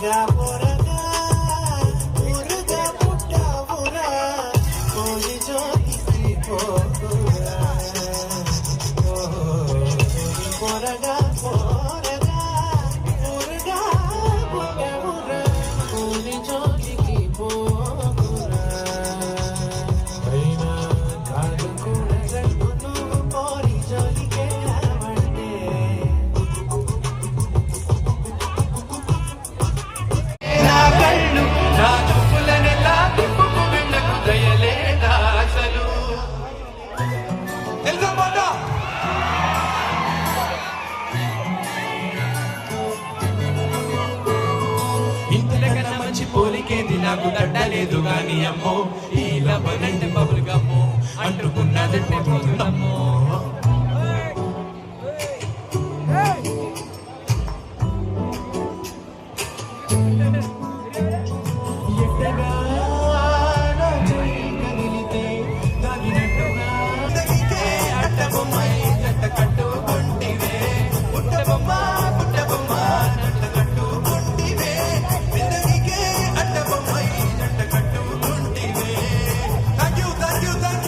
పొరగా పొరగా ఊరుగా పుట్టావురా కోడి జ్యోతికి పోకురా పొరగా పొరగా ఊరుగా పుట్టావురా కోడి జ్యోతికి పోకురా అయినా కాదు కూడా నువ్వు కోడి జ్యోతికే రావంటే నా కళ్ళు నా చూపులనెలా తిప్పుకు వెళ్ళకు దయలేదా అసలు ఇంతకన్నా మంచి పోలికేది నాకు తట్టలేదు గాని అమ్మో ఈ లబ్బనంటే బబుల్ గమ్మో అంటుకున్నదంటే పోతుందమ్మో ఎట్టగా